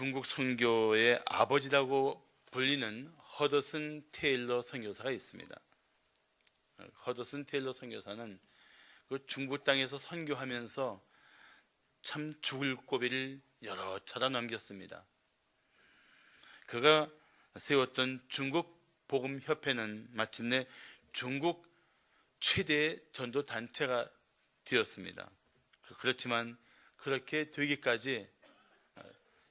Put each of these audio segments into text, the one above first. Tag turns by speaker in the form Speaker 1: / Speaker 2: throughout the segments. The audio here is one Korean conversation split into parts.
Speaker 1: 중국 선교의 아버지라고 불리는 허더슨 테일러 선교사가 있습니다. 허더슨 테일러 선교사는 그 중국 땅에서 선교하면서 참 죽을 고비를 여러 차례 넘겼습니다. 그가 세웠던 중국 복음협회는 마침내 중국 최대의 전도 단체가 되었습니다. 그렇지만 그렇게 되기까지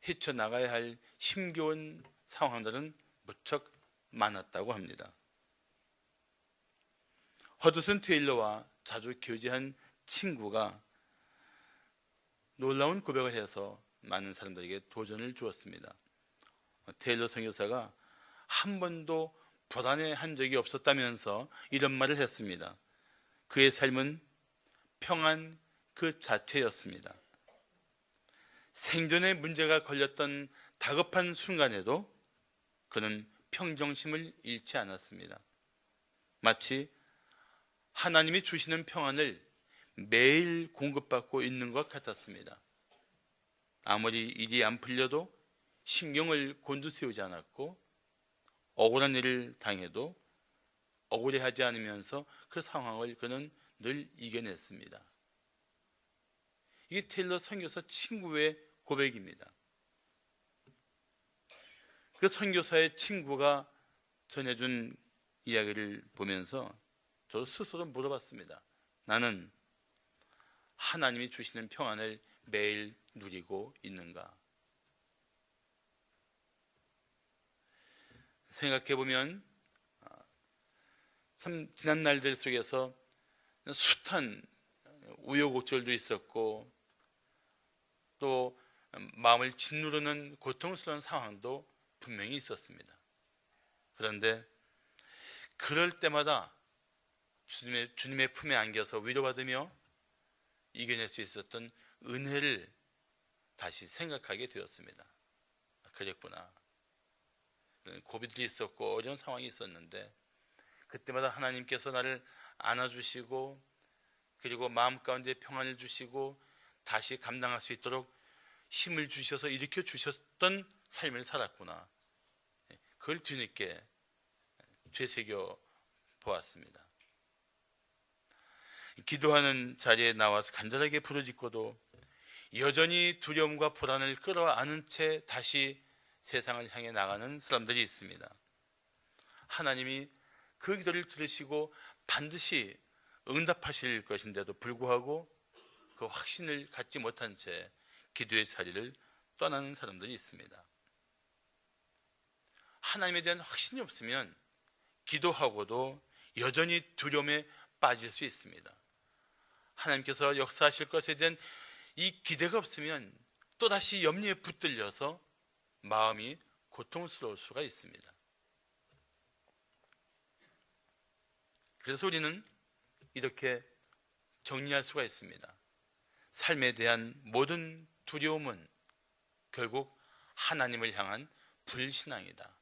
Speaker 1: 헤쳐나가야 할 힘겨운 상황들은 무척 많았다고 합니다. 허드슨 테일러와 자주 교제한 친구가 놀라운 고백을 해서 많은 사람들에게 도전을 주었습니다. 테일러 선교사가 한 번도 불안해한 적이 없었다면서 이런 말을 했습니다. 그의 삶은 평안 그 자체였습니다. 생존의 문제가 걸렸던 다급한 순간에도 그는 평정심을 잃지 않았습니다. 마치 하나님이 주시는 평안을 매일 공급받고 있는 것 같았습니다. 아무리 일이 안 풀려도 신경을 곤두세우지 않았고 억울한 일을 당해도 억울해하지 않으면서 그 상황을 그는 늘 이겨냈습니다. 이게 테일러 선교사 친구의 고백입니다. 그 선교사의 친구가 전해준 이야기를 보면서 저도 스스로 물어봤습니다. 나는 하나님이 주시는 평안을 매일 누리고 있는가? 생각해보면 참 지난 날들 속에서 숱한 우여곡절도 있었고 또 마음을 짓누르는 고통스러운 상황도 분명히 있었습니다. 그런데 그럴 때마다 주님의 품에 안겨서 위로받으며 이겨낼 수 있었던 은혜를 다시 생각하게 되었습니다. 그랬구나. 고비들이 있었고 어려운 상황이 있었는데 그때마다 하나님께서 나를 안아주시고 그리고 마음 가운데 평안을 주시고 다시 감당할 수 있도록 힘을 주셔서 일으켜 주셨던 삶을 살았구나. 그걸 뒤늦게 되새겨 보았습니다. 기도하는 자리에 나와서 간절하게 부르짖고도 여전히 두려움과 불안을 끌어안은 채 다시 세상을 향해 나가는 사람들이 있습니다. 하나님이 그 기도를 들으시고 반드시 응답하실 것인데도 불구하고 그 확신을 갖지 못한 채 기도의 자리를 떠나는 사람들이 있습니다. 하나님에 대한 확신이 없으면 기도하고도 여전히 두려움에 빠질 수 있습니다. 하나님께서 역사하실 것에 대한 이 기대가 없으면 또다시 염려에 붙들려서 마음이 고통스러울 수가 있습니다. 그래서 우리는 이렇게 정리할 수가 있습니다. 삶에 대한 모든 두려움은 결국 하나님을 향한 불신앙이다.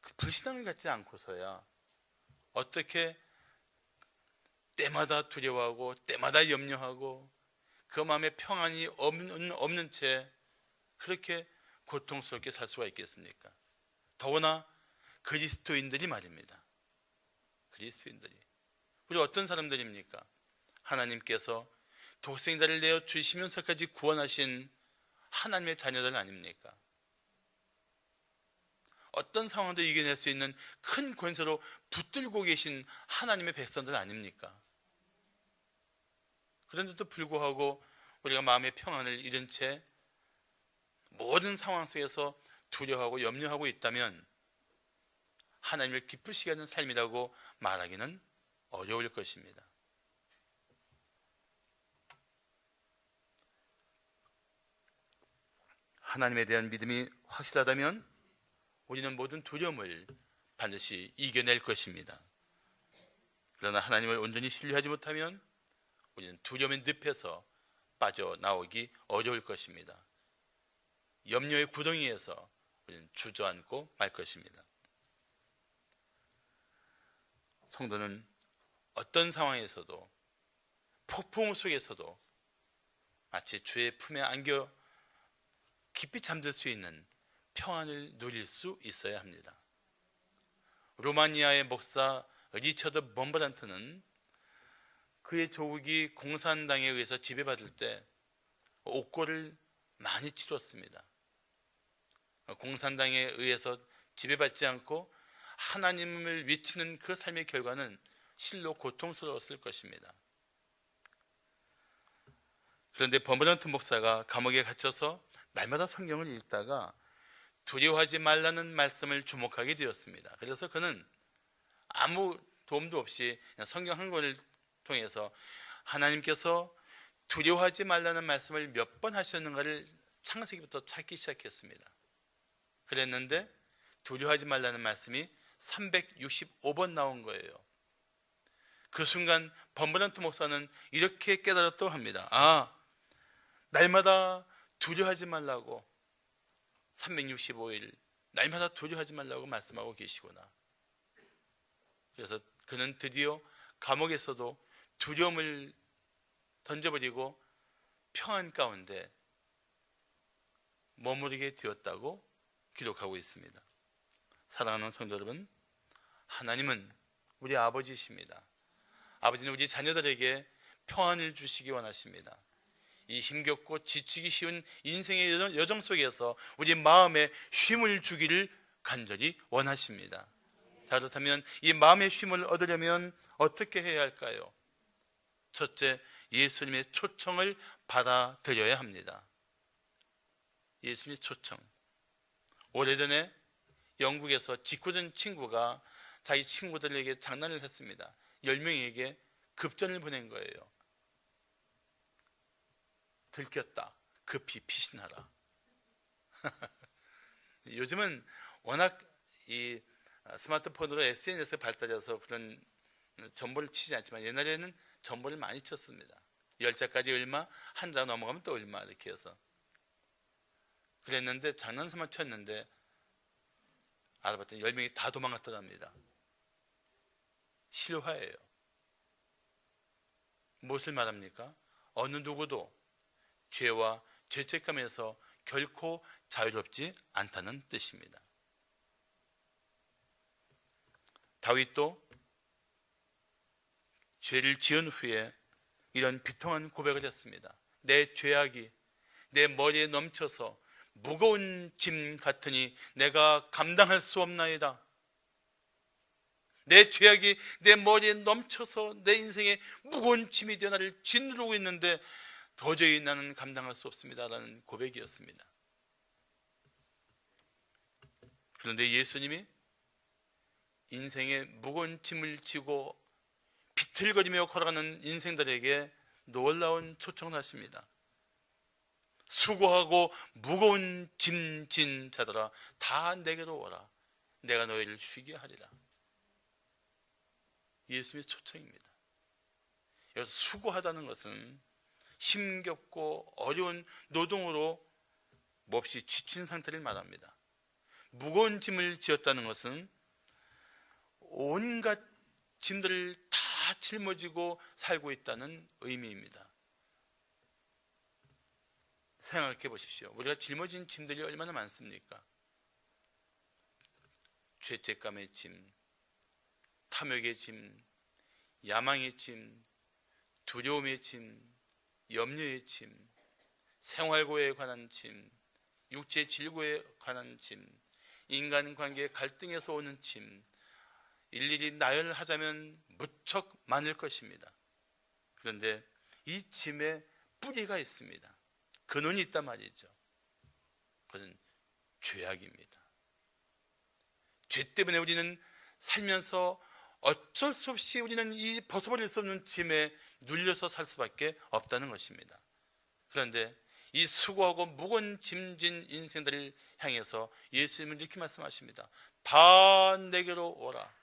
Speaker 1: 그 불신앙을 갖지 않고서야 어떻게 때마다 두려워하고 때마다 염려하고 그 마음에 평안이 없는 채 그렇게 고통스럽게 살 수가 있겠습니까? 더구나 그리스도인들이 말입니다. 그리스도인들이 우리 어떤 사람들입니까? 하나님께서 독생자를 내어 주시면서까지 구원하신 하나님의 자녀들 아닙니까? 어떤 상황도 이겨낼 수 있는 큰 권세로 붙들고 계신 하나님의 백성들 아닙니까? 그런데도 불구하고 우리가 마음의 평안을 잃은 채 모든 상황 속에서 두려워하고 염려하고 있다면 하나님을 기쁘시게 하는 삶이라고 말하기는 어려울 것입니다. 하나님에 대한 믿음이 확실하다면 우리는 모든 두려움을 반드시 이겨낼 것입니다. 그러나 하나님을 온전히 신뢰하지 못하면 우리는 두려움의 늪에서 빠져나오기 어려울 것입니다. 염려의 구덩이에서 우리는 주저앉고 말 것입니다. 성도는 어떤 상황에서도 폭풍 속에서도 마치 주의 품에 안겨 깊이 잠들 수 있는 평안을 누릴 수 있어야 합니다. 로마니아의 목사 리처드 범버란트는 그의 조국이 공산당에 의해서 지배받을 때 옥고를 많이 치렀습니다. 공산당에 의해서 지배받지 않고 하나님을 외치는 그 삶의 결과는 실로 고통스러웠을 것입니다. 그런데 범버란트 목사가 감옥에 갇혀서 날마다 성경을 읽다가 두려워하지 말라는 말씀을 주목하게 되었습니다. 그래서 그는 아무 도움도 없이 성경 한 권을 통해서 하나님께서 두려워하지 말라는 말씀을 몇 번 하셨는가를 창세기부터 찾기 시작했습니다. 그랬는데 두려워하지 말라는 말씀이 365번 나온 거예요. 그 순간 범버란트 목사는 이렇게 깨달았다고 합니다. 날마다 두려워하지 말라고 365일 날마다 두려워하지 말라고 말씀하고 계시구나. 그래서 그는 드디어 감옥에서도 두려움을 던져버리고 평안 가운데 머무르게 되었다고 기록하고 있습니다. 사랑하는 성도 여러분, 하나님은 우리 아버지이십니다. 아버지는 우리 자녀들에게 평안을 주시기 원하십니다. 이 힘겹고 지치기 쉬운 인생의 여정 속에서 우리 마음에 쉼을 주기를 간절히 원하십니다. 자, 그렇다면 이 마음의 쉼을 얻으려면 어떻게 해야 할까요? 첫째, 예수님의 초청을 받아들여야 합니다. 예수님의 초청. 오래전에 영국에서 직구준 친구가 자기 친구들에게 장난을 했습니다. 10명에게 급전을 보낸 거예요. 들켰다. 급히 피신하라. 요즘은 워낙 이 스마트폰으로 SNS가 발달해서 그런 전보를 치지 않지만 옛날에는 전보를 많이 쳤습니다. 10자까지 얼마, 한 자 넘어가면 또 얼마 이렇게 해서 그랬는데 장난삼아 쳤는데 알아봤더니 10명이 다 도망갔더랍니다. 실화예요. 무엇을 말합니까? 어느 누구도 죄와 죄책감에서 결코 자유롭지 않다는 뜻입니다. 다윗도 죄를 지은 후에 이런 비통한 고백을 했습니다. 내 죄악이 내 머리에 넘쳐서 무거운 짐 같으니 내가 감당할 수 없나이다. 내 죄악이 내 머리에 넘쳐서 내 인생에 무거운 짐이 되어 나를 짓누르고 있는데 도저히 나는 감당할 수 없습니다라는 고백이었습니다. 그런데 예수님이 인생의 무거운 짐을 지고 비틀거리며 걸어가는 인생들에게 놀라운 초청을 하십니다. 수고하고 무거운 짐 진 자들아 다 내게로 오라. 내가 너희를 쉬게 하리라. 예수님의 초청입니다. 여기서 수고하다는 것은 힘겹고 어려운 노동으로 몹시 지친 상태를 말합니다. 무거운 짐을 지었다는 것은 온갖 짐들을 다 짊어지고 살고 있다는 의미입니다. 생각해 보십시오. 우리가 짊어진 짐들이 얼마나 많습니까? 죄책감의 짐, 탐욕의 짐, 야망의 짐, 두려움의 짐, 염려의 짐, 생활고에 관한 짐, 육체 질고에 관한 짐, 인간관계 갈등에서 오는 짐, 일일이 나열하자면 무척 많을 것입니다. 그런데 이 짐에 뿌리가 있습니다. 근원이 있단 말이죠. 그건 죄악입니다. 죄 때문에 우리는 살면서 어쩔 수 없이 우리는 이 벗어버릴 수 없는 짐에 눌려서 살 수밖에 없다는 것입니다. 그런데 이 수고하고 무거운 짐진 인생들을 향해서 예수님은 이렇게 말씀하십니다. 다 내게로 오라.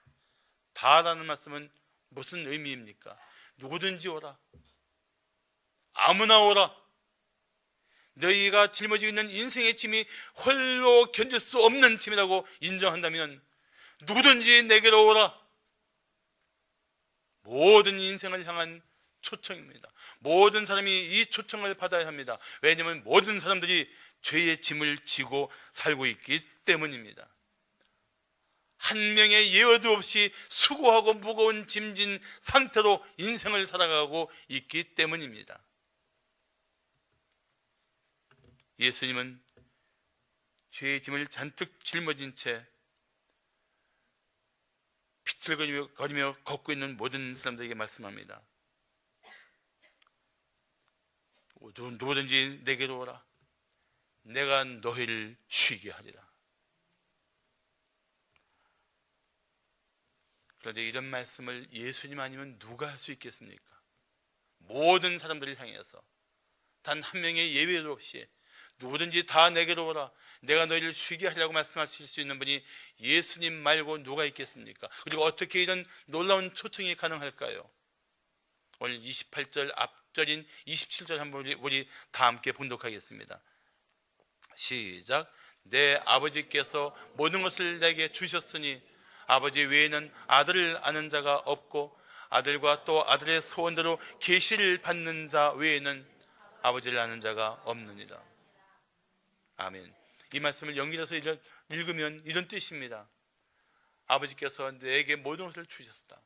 Speaker 1: 다라는 말씀은 무슨 의미입니까? 누구든지 오라. 아무나 오라. 너희가 짊어지고 있는 인생의 짐이 홀로 견딜 수 없는 짐이라고 인정한다면 누구든지 내게로 오라. 모든 인생을 향한 초청입니다. 모든 사람이 이 초청을 받아야 합니다. 왜냐하면 모든 사람들이 죄의 짐을 지고 살고 있기 때문입니다. 한 명의 예외도 없이 수고하고 무거운 짐진 상태로 인생을 살아가고 있기 때문입니다. 예수님은 죄의 짐을 잔뜩 짊어진 채 비틀거리며 걷고 있는 모든 사람들에게 말씀합니다. 누구든지 내게로 오라. 내가 너희를 쉬게 하리라. 그런데 이런 말씀을 예수님 아니면 누가 할 수 있겠습니까? 모든 사람들을 향해서 단 한 명의 예외도 없이 누구든지 다 내게로 오라. 내가 너희를 쉬게 하려고 말씀하실 수 있는 분이 예수님 말고 누가 있겠습니까? 그리고 어떻게 이런 놀라운 초청이 가능할까요? 오늘 28절 앞절인 27절 한번 우리 다 함께 봉독하겠습니다. 시작. 내 아버지께서 모든 것을 내게 주셨으니 아버지 외에는 아들을 아는 자가 없고 아들과 또 아들의 소원대로 계시를 받는 자 외에는 아버지를 아는 자가 없느니라. 아멘. 이 말씀을 연결해서 읽으면 이런 뜻입니다. 아버지께서 내게 모든 것을 주셨다.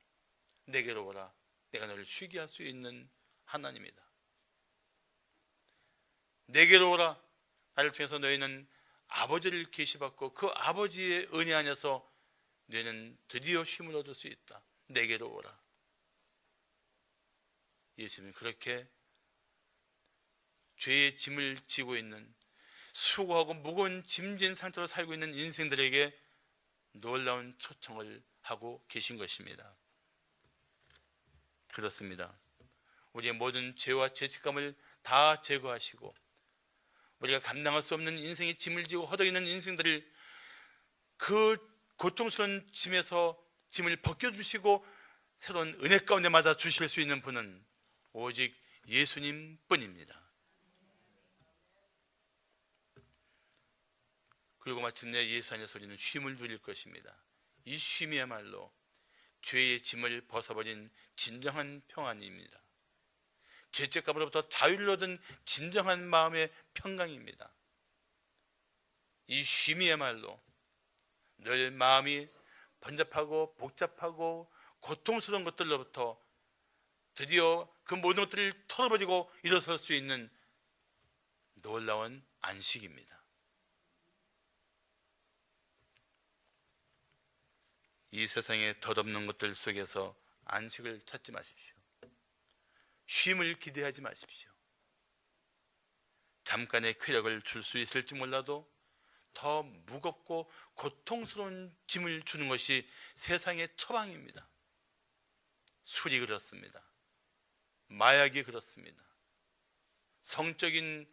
Speaker 1: 내게로 오라. 내가 너를 쉬게 할 수 있는 하나님이다. 내게로 오라. 나를 통해서 너희는 아버지를 계시받고 그 아버지의 은혜 안에서 너희는 드디어 쉼을 얻을 수 있다. 내게로 오라. 예수님은 그렇게 죄의 짐을 지고 있는 수고하고 무거운 짐진 상태로 살고 있는 인생들에게 놀라운 초청을 하고 계신 것입니다. 그렇습니다. 우리의 모든 죄와 죄책감을 다 제거하시고 우리가 감당할 수 없는 인생의 짐을 지고 허덕이는 인생들을 그 고통스러운 짐을 벗겨주시고 새로운 은혜 가운데 맞아 주실 수 있는 분은 오직 예수님 뿐입니다. 그리고 마침내 예수 안에서 우리는 쉼을 누릴 것입니다. 이 쉼이야말로 죄의 짐을 벗어버린 진정한 평안입니다. 죄책감으로부터 자유를 얻은 진정한 마음의 평강입니다. 이 쉼이야말로 늘 마음이 번잡하고 복잡하고 고통스러운 것들로부터 드디어 그 모든 것들을 털어버리고 일어설 수 있는 놀라운 안식입니다. 이 세상의 덧없는 것들 속에서 안식을 찾지 마십시오. 쉼을 기대하지 마십시오. 잠깐의 쾌락을 줄 수 있을지 몰라도 더 무겁고 고통스러운 짐을 주는 것이 세상의 처방입니다. 술이 그렇습니다. 마약이 그렇습니다. 성적인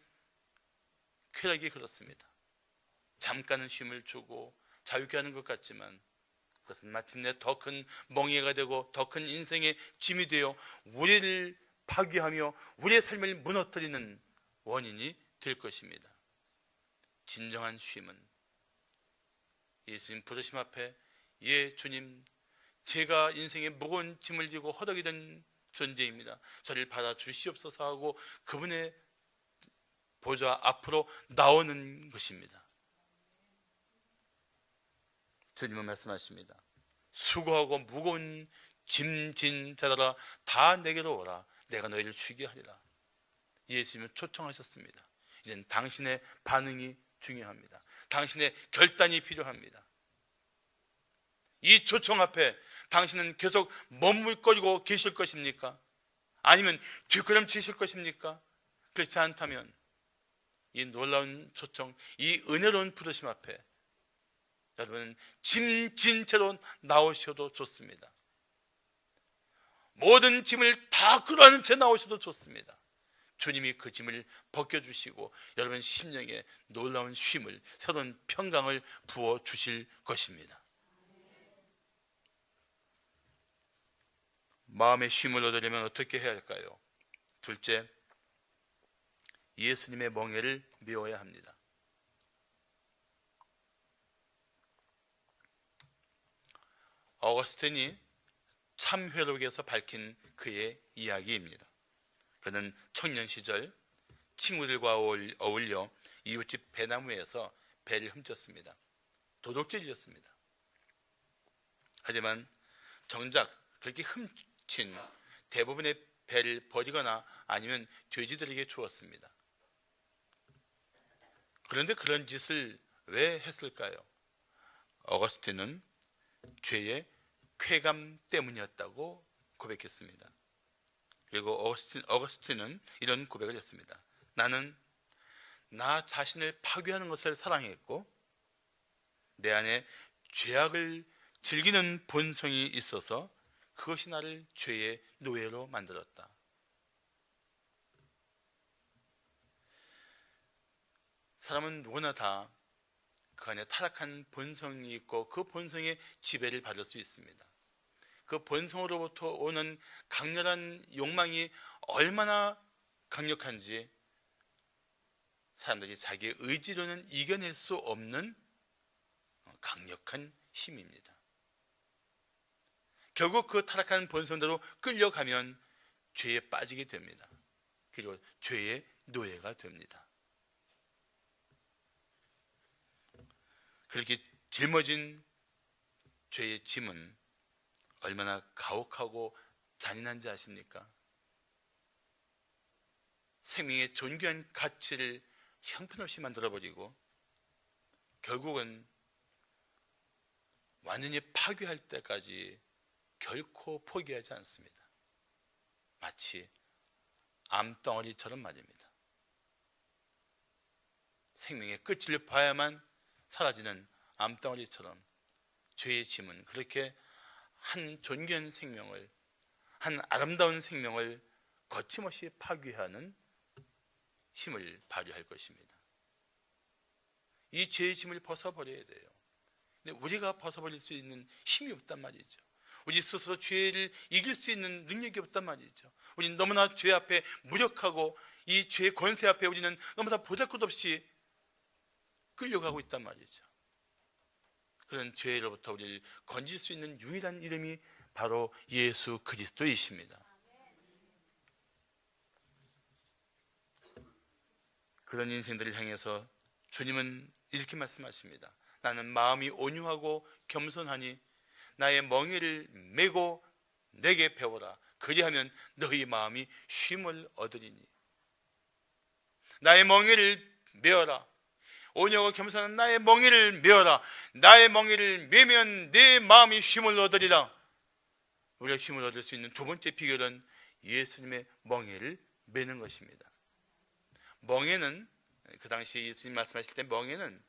Speaker 1: 쾌락이 그렇습니다. 잠깐은 쉼을 주고 자유케 하는 것 같지만 그것은 마침내 더 큰 멍에가 되고 더 큰 인생의 짐이 되어 우리를 파괴하며 우리의 삶을 무너뜨리는 원인이 될 것입니다. 진정한 쉼은 예수님 부르심 앞에 예 주님, 제가 인생의 무거운 짐을 지고 허덕이던 존재입니다. 저를 받아주시옵소서 하고 그분의 보좌 앞으로 나오는 것입니다. 주님은 말씀하십니다. 수고하고 무거운 짐진 자들아 다 내게로 오라. 내가 너희를 쉬게 하리라. 예수님은 초청하셨습니다. 이젠 당신의 반응이 중요합니다. 당신의 결단이 필요합니다. 이 초청 앞에 당신은 계속 머물거리고 계실 것입니까? 아니면 뒷걸음치실 것입니까? 그렇지 않다면 이 놀라운 초청, 이 은혜로운 부르심 앞에 여러분 짐진 채로 나오셔도 좋습니다. 모든 짐을 다 끌어안은 채 나오셔도 좋습니다. 주님이 그 짐을 벗겨주시고 여러분 심령에 놀라운 쉼을, 새로운 평강을 부어주실 것입니다. 마음의 쉼을 얻으려면 어떻게 해야 할까요? 둘째, 예수님의 멍에를 메워야 합니다. 어거스틴이 참회록에서 밝힌 그의 이야기입니다. 그는 청년 시절 친구들과 어울려 이웃집 배나무에서 배를 훔쳤습니다. 도둑질이었습니다. 하지만 정작 그렇게 훔친 대부분의 배를 버리거나 아니면 돼지들에게 주었습니다. 그런데 그런 짓을 왜 했을까요? 어거스틴은 죄의 쾌감 때문이었다고 고백했습니다. 그리고 어거스틴은 이런 고백을 했습니다. 나는 나 자신을 파괴하는 것을 사랑했고 내 안에 죄악을 즐기는 본성이 있어서 그것이 나를 죄의 노예로 만들었다. 사람은 누구나 다 그 안에 타락한 본성이 있고 그 본성의 지배를 받을 수 있습니다. 그 본성으로부터 오는 강렬한 욕망이 얼마나 강력한지 사람들이 자기의 의지로는 이겨낼 수 없는 강력한 힘입니다. 결국 그 타락한 본성대로 끌려가면 죄에 빠지게 됩니다. 그리고 죄의 노예가 됩니다. 그렇게 짊어진 죄의 짐은 얼마나 가혹하고 잔인한지 아십니까? 생명의 존귀한 가치를 형편없이 만들어버리고 결국은 완전히 파괴할 때까지 결코 포기하지 않습니다. 마치 암덩어리처럼 말입니다. 생명의 끝을 봐야만 사라지는 암덩어리처럼 죄의 짐은 그렇게 한 존귀한 생명을, 한 아름다운 생명을 거침없이 파괴하는 힘을 발휘할 것입니다. 이 죄의 짐을 벗어버려야 돼요. 근데 우리가 벗어버릴 수 있는 힘이 없단 말이죠. 우리 스스로 죄를 이길 수 있는 능력이 없단 말이죠. 우리는 너무나 죄 앞에 무력하고 이 죄의 권세 앞에 우리는 너무나 보잘것없이 끌려가고 있단 말이죠. 그런 죄로부터 우리를 건질 수 있는 유일한 이름이 바로 예수 그리스도이십니다. 그런 인생들을 향해서 주님은 이렇게 말씀하십니다. 나는 마음이 온유하고 겸손하니 나의 멍에를 메고 내게 배워라. 그리하면 너희 마음이 쉼을 얻으리니. 나의 멍에를 메어라. 온유하고 겸손한 나의 멍에를 메어라. 나의 멍에를 메면 내 마음이 쉼을 얻으리라. 우리가 쉼을 얻을 수 있는 두 번째 비결은 예수님의 멍에를 메는 것입니다. 멍에는 그 당시 예수님 말씀하실 때 멍에는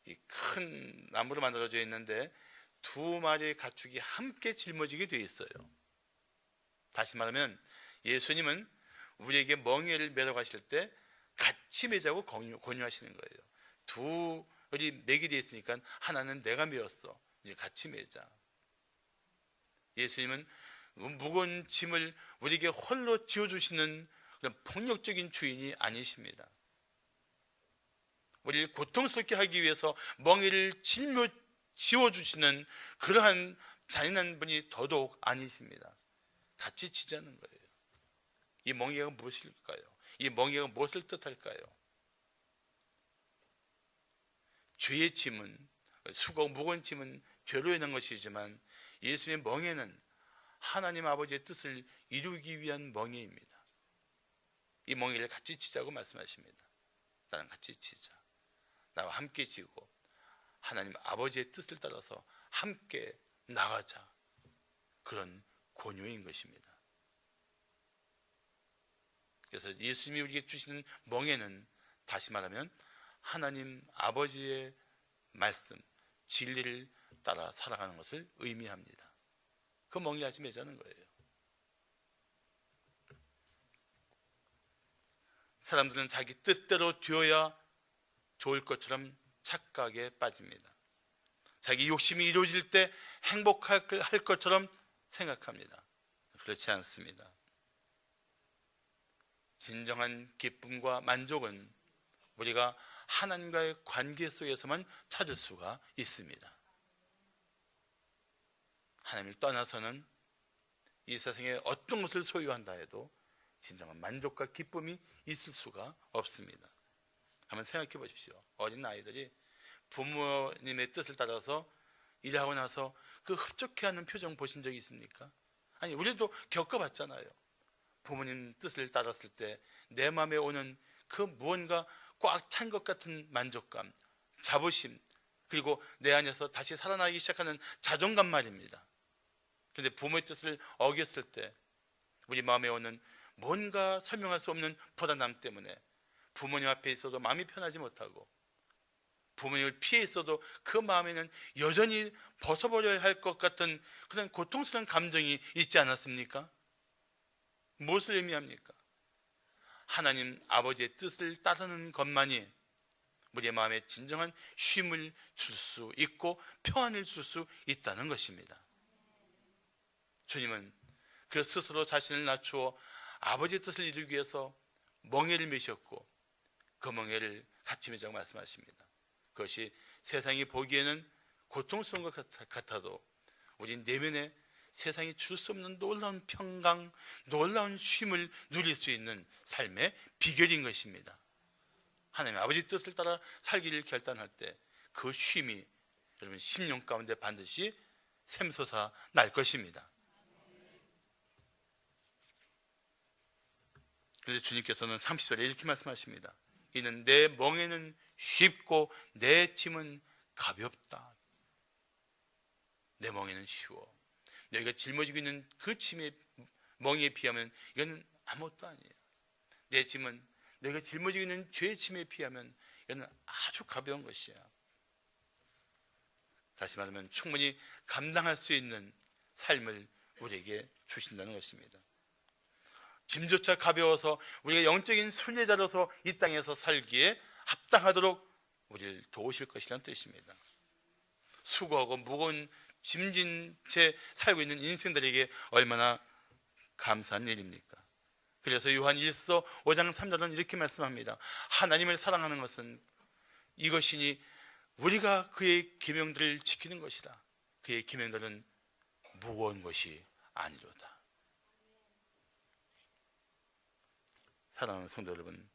Speaker 1: 이 큰 나무로 만들어져 있는데 두 마리의 가축이 함께 짊어지게 되어 있어요. 다시 말하면 예수님은 우리에게 멍에를 메러 가실 때 같이 매자고 권유하시는 거예요. 둘이 매게 되어 있으니까 하나는 내가 메었어. 이제 같이 매자. 예수님은 무거운 짐을 우리에게 홀로 지어주시는 그런 폭력적인 주인이 아니십니다. 우리를 고통스럽게 하기 위해서 멍에를 지워주시는 그러한 잔인한 분이 더더욱 아니십니다. 같이 지자는 거예요. 이 멍에가 무엇일까요? 이 멍에가 무엇을 뜻할까요? 죄의 짐은, 수고 무거운 짐은 죄로 인한 것이지만 예수님의 멍에는 하나님 아버지의 뜻을 이루기 위한 멍에입니다. 이 멍에를 같이 지자고 말씀하십니다. 나랑 같이 지자. 나와 함께 지고 하나님 아버지의 뜻을 따라서 함께 나가자. 그런 권유인 것입니다. 그래서 예수님이 우리에게 주시는 멍에는 다시 말하면 하나님 아버지의 말씀, 진리를 따라 살아가는 것을 의미합니다. 그 멍에 같이 매자는 거예요. 사람들은 자기 뜻대로 되어야 좋을 것처럼 착각에 빠집니다. 자기 욕심이 이루어질 때 행복할 것처럼 생각합니다. 그렇지 않습니다. 진정한 기쁨과 만족은 우리가 하나님과의 관계 속에서만 찾을 수가 있습니다. 하나님을 떠나서는 이 세상에 어떤 것을 소유한다 해도 진정한 만족과 기쁨이 있을 수가 없습니다. 한번 생각해 보십시오. 어린 아이들이 부모님의 뜻을 따라서 일하고 나서 그 흡족해하는 표정 보신 적이 있습니까? 아니, 우리도 겪어봤잖아요. 부모님 뜻을 따랐을 때 내 마음에 오는 그 무언가 꽉 찬 것 같은 만족감, 자부심, 그리고 내 안에서 다시 살아나기 시작하는 자존감 말입니다. 그런데 부모의 뜻을 어겼을 때 우리 마음에 오는 뭔가 설명할 수 없는 불안함 때문에 부모님 앞에 있어도 마음이 편하지 못하고, 부모님을 피해 있어도 그 마음에는 여전히 벗어버려야 할 것 같은 그런 고통스러운 감정이 있지 않았습니까? 무엇을 의미합니까? 하나님 아버지의 뜻을 따르는 것만이 우리의 마음에 진정한 쉼을 줄 수 있고 평안을 줄 수 있다는 것입니다. 주님은 그 스스로 자신을 낮추어 아버지의 뜻을 이루기 위해서 멍에를 메셨고 그 멍에를 같이 매자고 말씀하십니다. 그것이 세상이 보기에는 고통스러운 것 같아도 우리 내면에 세상이 줄 수 없는 놀라운 평강, 놀라운 쉼을 누릴 수 있는 삶의 비결인 것입니다. 하나님 아버지 뜻을 따라 살기를 결단할 때 그 쉼이 여러분 심령 가운데 반드시 샘솟아 날 것입니다. 그래서 주님께서는 30절에 이렇게 말씀하십니다. 이는 내 멍에는 쉽고 내 짐은 가볍다. 내 멍에는 쉬워. 너희가 짊어지고 있는 그 짐의 멍에에 비하면 이건 아무것도 아니에요. 내 짐은 너희가 짊어지고 있는 죄의 짐에 비하면 이건 아주 가벼운 것이야. 다시 말하면 충분히 감당할 수 있는 삶을 우리에게 주신다는 것입니다. 짐조차 가벼워서 우리가 영적인 순례자로서 이 땅에서 살기에 합당하도록 우리를 도우실 것이라는 뜻입니다. 수고하고 무거운 짐진 채 살고 있는 인생들에게 얼마나 감사한 일입니까? 그래서 요한 1서 5장 3절은 이렇게 말씀합니다. 하나님을 사랑하는 것은 이것이니 우리가 그의 계명들을 지키는 것이다. 그의 계명들은 무거운 것이 아니로다. 사랑하는 성도 여러분,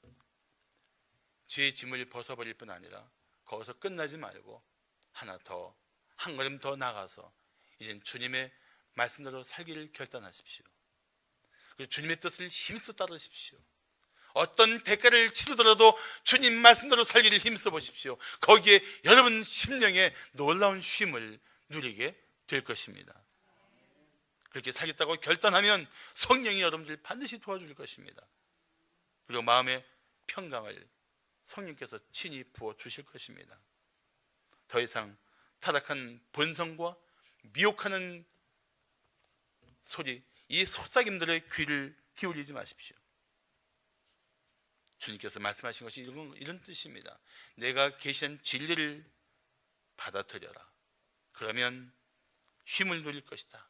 Speaker 1: 죄의 짐을 벗어버릴 뿐 아니라 거기서 끝나지 말고 하나 더, 한 걸음 더 나가서 이젠 주님의 말씀대로 살기를 결단하십시오. 그리고 주님의 뜻을 힘써 따르십시오. 어떤 대가를 치르더라도 주님 말씀대로 살기를 힘써 보십시오. 거기에 여러분 심령에 놀라운 쉼을 누리게 될 것입니다. 그렇게 살겠다고 결단하면 성령이 여러분들 반드시 도와줄 것입니다. 그리고 마음의 평강을 성령께서 친히 부어 주실 것입니다. 더 이상 타락한 본성과 미혹하는 소리, 이 속삭임들의 귀를 기울이지 마십시오. 주님께서 말씀하신 것이 이런 뜻입니다. 내가 계신 진리를 받아들여라. 그러면 쉼을 누릴 것이다.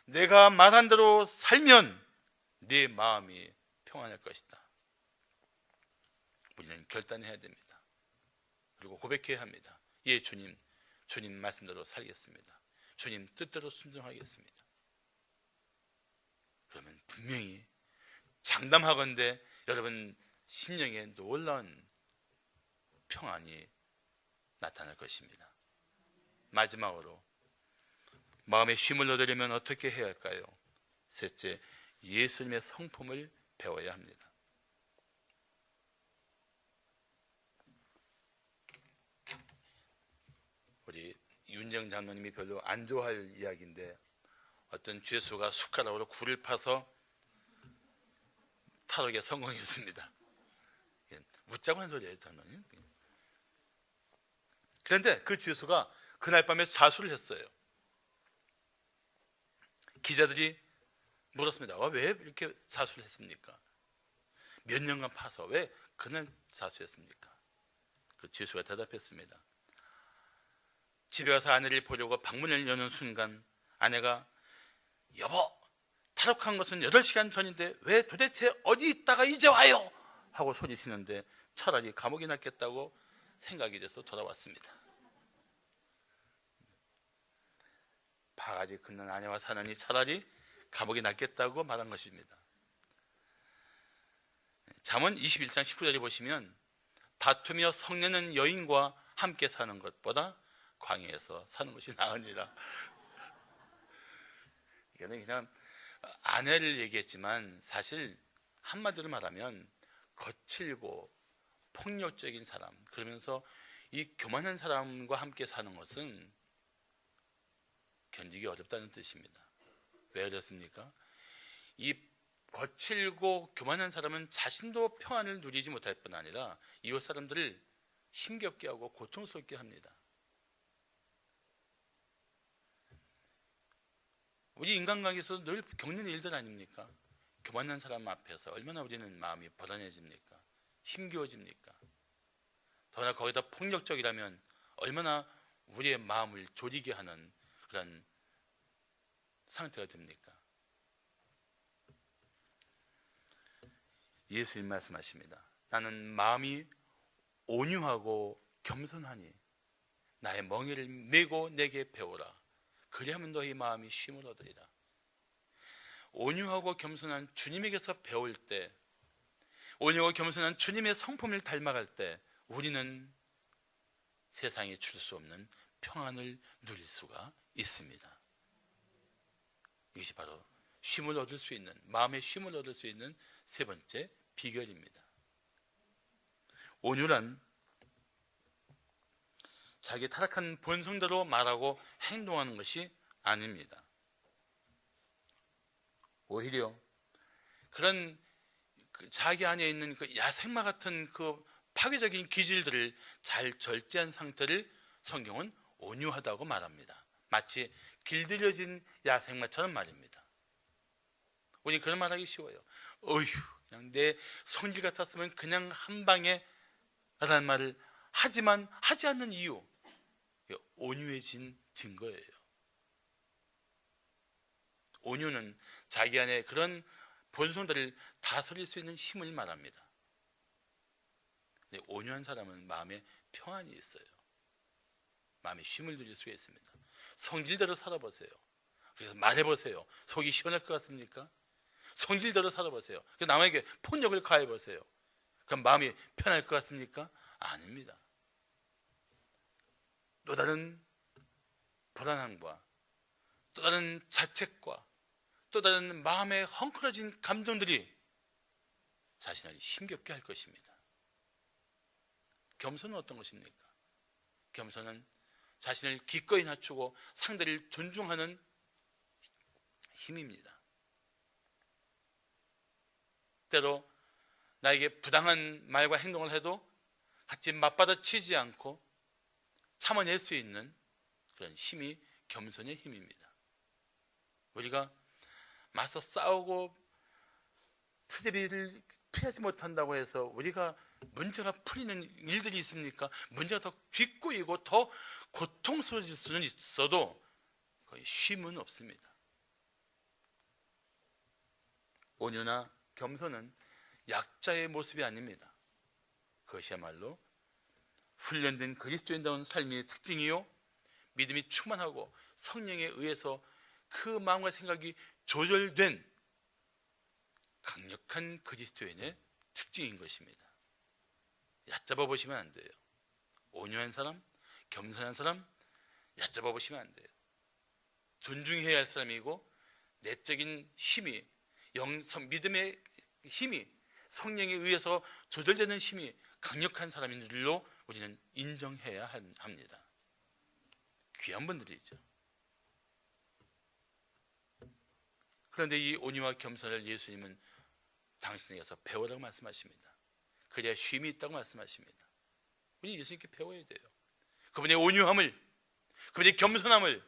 Speaker 1: 내가 말한 대로 살면 네 마음이 평안할 것이다. 우리는 결단해야 됩니다. 그리고 고백해야 합니다. 예, 주님 말씀대로 살겠습니다. 주님 뜻대로 순종하겠습니다. 그러면 분명히 장담하건대 여러분 심령에 놀라운 평안이 나타날 것입니다. 마지막으로 마음의 쉼을 얻으려면 어떻게 해야 할까요? 셋째, 예수님의 성품을 배워야 합니다. 우리 윤정 장로님이 별로 안 좋아할 이야기인데 어떤 죄수가 숟가락으로 굴을 파서 탈옥에 성공했습니다. 묻자고 한 소리예요, 장로님. 그런데 그 죄수가 그날 밤에 자수를 했어요. 기자들이 물었습니다. 왜 이렇게 자수를 했습니까? 몇 년간 파서 왜 그날 자수했습니까? 그 죄수가 대답했습니다. 집에 가서 아내를 보려고 방문을 여는 순간 아내가 여보, 탈옥한 것은 8시간 전인데 왜 도대체 어디 있다가 이제 와요? 하고 소리치는데 차라리 감옥이 낫겠다고 생각이 돼서 돌아왔습니다. 바가지 긋는 아내와 사느니 차라리 감옥이 낫겠다고 말한 것입니다. 잠언 21장 19절에 보시면 다투며 성내는 여인과 함께 사는 것보다 광야에서 사는 것이 나으니라. 이거는 그냥 아내를 얘기했지만 사실 한마디로 말하면 거칠고 폭력적인 사람, 그러면서 이 교만한 사람과 함께 사는 것은 견디기 어렵다는 뜻입니다. 왜 어렵습니까? 이 거칠고 교만한 사람은 자신도 평안을 누리지 못할 뿐 아니라 이웃 사람들을 힘겹게 하고 고통스럽게 합니다. 우리 인간관계에서 늘 겪는 일들 아닙니까? 교만한 사람 앞에서 얼마나 우리는 마음이 불안해집니까? 힘겨워집니까? 더나 거기다 폭력적이라면 얼마나 우리의 마음을 졸이게 하는 그런 상태가 됩니까? 예수님 말씀하십니다. 나는 마음이 온유하고 겸손하니 나의 멍에를 메고 내게 배우라. 그리하면 너희 마음이 쉼을 얻으리라. 온유하고 겸손한 주님에게서 배울 때, 온유하고 겸손한 주님의 성품을 닮아갈 때 우리는 세상에 줄 수 없는 평안을 누릴 수가 있습니다. 이것이 바로 쉼을 얻을 수 있는, 마음의 쉼을 얻을 수 있는 세 번째 비결입니다. 온유란 자기 타락한 본성대로 말하고 행동하는 것이 아닙니다. 오히려 그런 자기 안에 있는 그 야생마 같은 그 파괴적인 기질들을 잘 절제한 상태를 성경은 온유하다고 말합니다. 마치 길들여진 야생마처럼 말입니다. 우리 그런 말하기 쉬워요. 어휴, 그냥 내 성질 같았으면 그냥 한 방에 라는 말을 하지만 하지 않는 이유, 온유해진 증거예요. 온유는 자기 안에 그런 본성들을 다스릴 수 있는 힘을 말합니다. 근데 온유한 사람은 마음에 평안이 있어요. 마음에 쉼을 누릴 수가 있습니다. 성질대로 살아보세요. 그래서 말해보세요. 속이 시원할 것 같습니까? 성질대로 살아보세요. 남에게 폭력을 가해보세요. 그럼 마음이 편할 것 같습니까? 아닙니다. 또 다른 불안함과 또 다른 자책과 또 다른 마음에 헝클어진 감정들이 자신을 힘겹게 할 것입니다. 겸손은 어떤 것입니까? 겸손은 자신을 기꺼이 낮추고 상대를 존중하는 힘입니다. 때로 나에게 부당한 말과 행동을 해도 같이 맞받아치지 않고 참아낼 수 있는 그런 힘이 겸손의 힘입니다. 우리가 맞서 싸우고 트집을 피하지 못한다고 해서 우리가 문제가 풀리는 일들이 있습니까? 문제가 더 뒷꼬이고 더 고통스러워질 수는 있어도 거의 쉼은 없습니다. 온유나 겸손은 약자의 모습이 아닙니다. 그것이야말로 훈련된 그리스도인다운 삶의 특징이요, 믿음이 충만하고 성령에 의해서 그 마음과 생각이 조절된 강력한 그리스도인의 특징인 것입니다. 얕잡아 보시면 안 돼요. 온유한 사람, 겸손한 사람 얕잡아 보시면 안 돼요. 존중해야 할 사람이고 내적인 힘이, 믿음의 힘이, 성령에 의해서 조절되는 힘이 강력한 사람인 줄로 우리는 인정해야 합니다. 귀한 분들이죠. 그런데 이 온유와 겸손을 예수님은 당신에게서 배우라고 말씀하십니다. 그래야 쉼이 있다고 말씀하십니다. 우리 예수님께 배워야 돼요. 그분의 온유함을, 그분의 겸손함을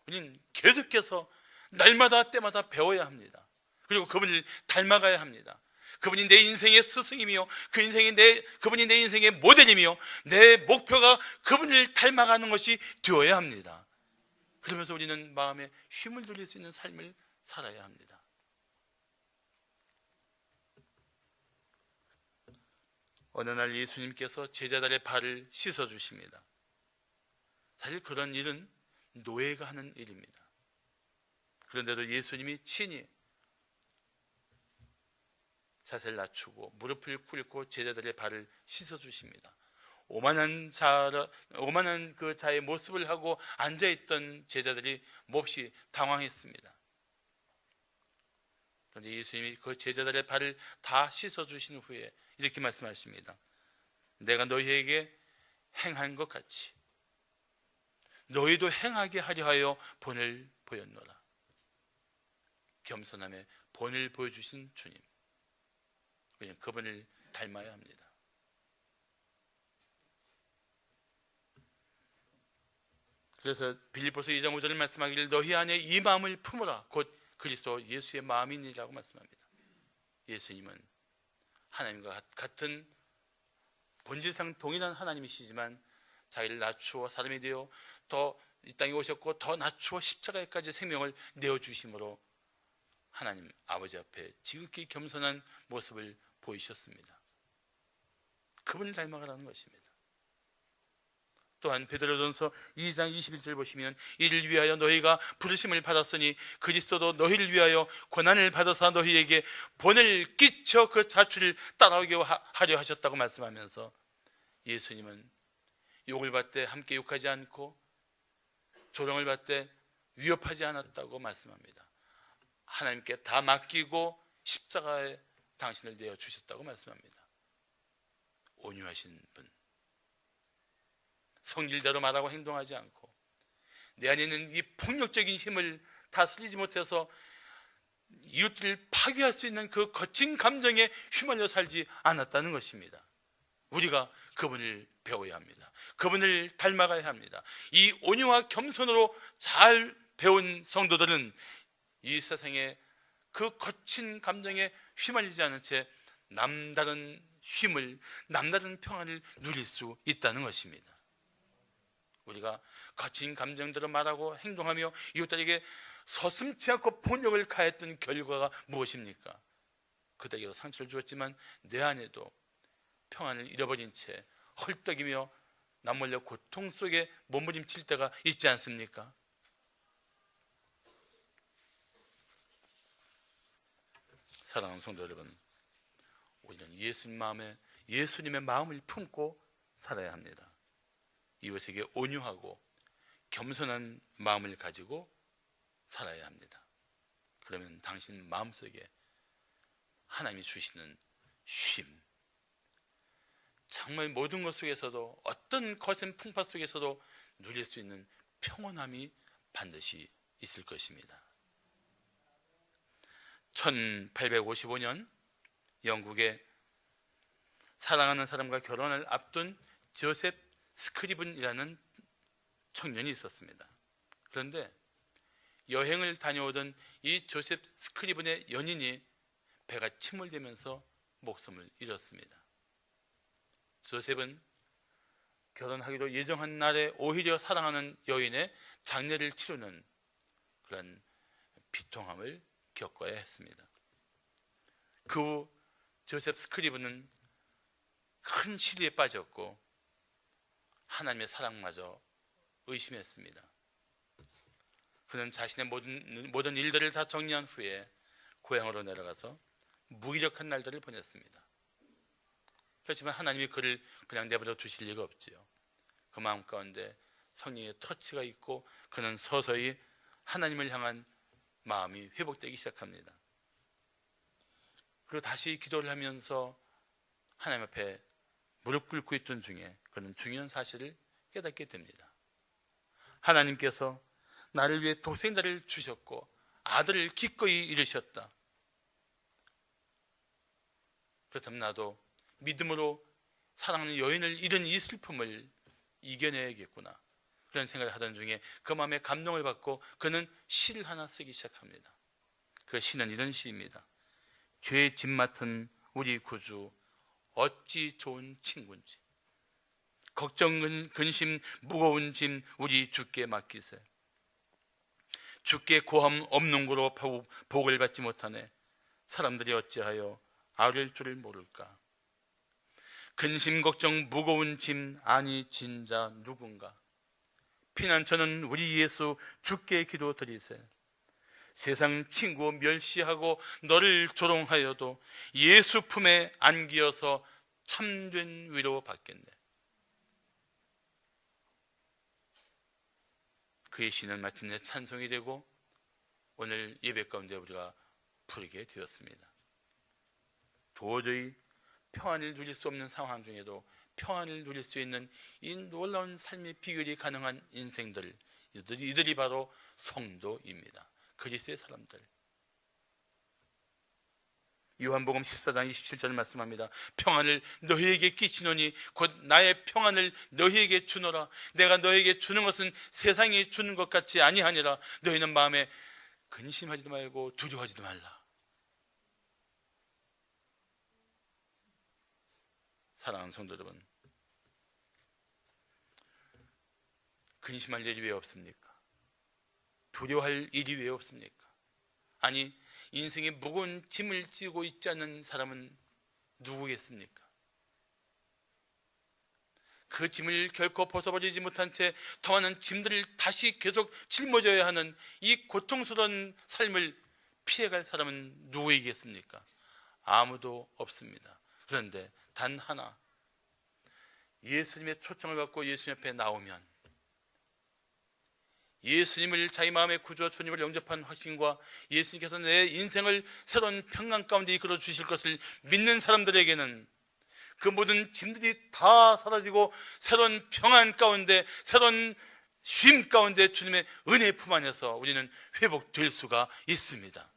Speaker 1: 우리는 계속해서 날마다 때마다 배워야 합니다. 그리고 그분을 닮아가야 합니다. 그분이 내 인생의 스승이며 그분이 내 인생의 모델이며 내 목표가 그분을 닮아가는 것이 되어야 합니다. 그러면서 우리는 마음에 쉼을 누릴 수 있는 삶을 살아야 합니다. 어느 날 예수님께서 제자들의 발을 씻어주십니다. 사실 그런 일은 노예가 하는 일입니다. 그런데도 예수님이 친히 자세를 낮추고 무릎을 꿇고 제자들의 발을 씻어 주십니다. 오만한 그 자의 모습을 하고 앉아있던 제자들이 몹시 당황했습니다. 그런데 예수님이 그 제자들의 발을 다 씻어 주신 후에 이렇게 말씀하십니다. 내가 너희에게 행한 것 같이 너희도 행하게 하려 하여 본을 보였노라. 겸손함에 본을 보여주신 주님, 그냥 그분을 닮아야 합니다. 그래서 빌립보서 2장 5절을 말씀하기를 너희 안에 이 마음을 품으라. 곧 그리스도 예수의 마음이니라고 말씀합니다. 예수님은 하나님과 같은 본질상 동일한 하나님이시지만 자기를 낮추어 사람이 되어 더 이 땅에 오셨고 더 낮추어 십자가에까지 생명을 내어주심으로 하나님 아버지 앞에 지극히 겸손한 모습을 보이셨습니다. 그분을 닮아가라는 것입니다. 또한 베드로전서 2장 21절 보시면 이를 위하여 너희가 부르심을 받았으니 그리스도도 너희를 위하여 고난을 받아서 너희에게 본을 끼쳐 그 자취를 따라오게 하려 하셨다고 말씀하면서 예수님은 욕을 받되 함께 욕하지 않고 조롱을 받되 위협하지 않았다고 말씀합니다. 하나님께 다 맡기고 십자가에 당신을 내어주셨다고 말씀합니다. 온유하신 분, 성질대로 말하고 행동하지 않고 내 안에 있는 이 폭력적인 힘을 다스리지 못해서 이웃들을 파괴할 수 있는 그 거친 감정에 휘말려 살지 않았다는 것입니다. 우리가 그분을 배워야 합니다. 그분을 닮아가야 합니다. 이 온유와 겸손으로 잘 배운 성도들은 이 세상에 그 거친 감정에 휘말리지 않은 채 남다른 쉼을, 남다른 평안을 누릴 수 있다는 것입니다. 우리가 거친 감정대로 말하고 행동하며 이웃들에게 서슴지 않고 폭력을 가했던 결과가 무엇입니까? 그들에게도 상처를 주었지만 내 안에도 평안을 잃어버린 채 헐떡이며 남몰래 고통 속에 몸부림칠 때가 있지 않습니까? 사랑하는 성도 여러분, 우리는 예수님의 마음을 품고 살아야 합니다. 이웃에게 온유하고 겸손한 마음을 가지고 살아야 합니다. 그러면 당신 마음속에 하나님이 주시는 쉼, 정말 모든 것 속에서도 어떤 거센 풍파 속에서도 누릴 수 있는 평온함이 반드시 있을 것입니다. 1855년 영국에 사랑하는 사람과 결혼을 앞둔 조셉 스크리븐이라는 청년이 있었습니다. 그런데 여행을 다녀오던 이 조셉 스크리븐의 연인이 배가 침몰되면서 목숨을 잃었습니다. 조셉은 결혼하기로 예정한 날에 오히려 사랑하는 여인의 장례를 치르는 그런 비통함을 겪어야 했습니다. 그 후 조셉 스크리븐은 큰 시리에 빠졌고 하나님의 사랑마저 의심했습니다. 그는 자신의 모든 일들을 다 정리한 후에 고향으로 내려가서 무기력한 날들을 보냈습니다. 그렇지만 하나님이 그를 그냥 내버려 두실 리가 없지요. 그 마음 가운데 성령의 터치가 있고 그는 서서히 하나님을 향한 마음이 회복되기 시작합니다. 그리고 다시 기도를 하면서 하나님 앞에 무릎 꿇고 있던 중에 그는 중요한 사실을 깨닫게 됩니다. 하나님께서 나를 위해 독생자를 주셨고 아들을 기꺼이 잃으셨다. 그렇다면 나도 믿음으로 사랑하는 여인을 잃은 이 슬픔을 이겨내야겠구나, 그런 생각을 하던 중에 그 마음에 감동을 받고 그는 시를 하나 쓰기 시작합니다. 그 시는 이런 시입니다. 죄의 짐 맡은 우리 구주 어찌 좋은 친구인지, 걱정 근심 무거운 짐 우리 주께 맡기세. 주께 고함 없는 고로 복을 받지 못하네. 사람들이 어찌하여 아뢰 줄을 모를까. 근심 걱정 무거운 짐 아니 진자 누군가. 피난처는 우리 예수 주께 기도 드리세. 세상 친구 멸시하고 너를 조롱하여도 예수 품에 안기어서 참된 위로 받겠네. 그의 시는 마침내 찬송이 되고 오늘 예배 가운데 우리가 부르게 되었습니다. 도저히 평안을 누릴 수 없는 상황 중에도 평안을 누릴 수 있는 이 놀라운 삶의 비결이 가능한 인생들, 이들이 바로 성도입니다. 그리스도의 사람들. 요한복음 14장 27절 말씀합니다. 평안을 너희에게 끼치노니 곧 나의 평안을 너희에게 주노라. 내가 너희에게 주는 것은 세상이 주는 것 같이 아니하니라. 너희는 마음에 근심하지도 말고 두려워하지도 말라. 사랑하는 성도 여러분, 근심할 일이 왜 없습니까? 두려워할 일이 왜 없습니까? 아니, 인생에 무거운 짐을 지고 있지 않는 사람은 누구겠습니까? 그 짐을 결코 벗어버리지 못한 채 더 많은 짐들을 다시 계속 짊어져야 하는 이 고통스러운 삶을 피해갈 사람은 누구이겠습니까? 아무도 없습니다. 그런데 단 하나, 예수님의 초청을 받고 예수님 앞에 나오면, 예수님을 자기 마음의 구주와 주님을 영접한 확신과 예수님께서 내 인생을 새로운 평강 가운데 이끌어 주실 것을 믿는 사람들에게는 그 모든 짐들이 다 사라지고 새로운 평안 가운데, 새로운 쉼 가운데 주님의 은혜 품 안에서 우리는 회복될 수가 있습니다.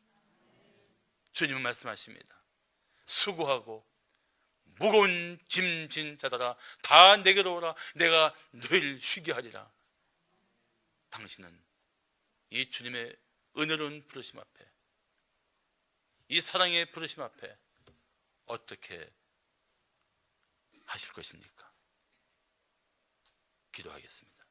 Speaker 1: 주님은 말씀하십니다. 수고하고 무거운 짐 진 자들아 다 내게로 오라. 내가 너희를 쉬게 하리라. 당신은 이 주님의 은혜로운 부르심 앞에, 이 사랑의 부르심 앞에 어떻게 하실 것입니까? 기도하겠습니다.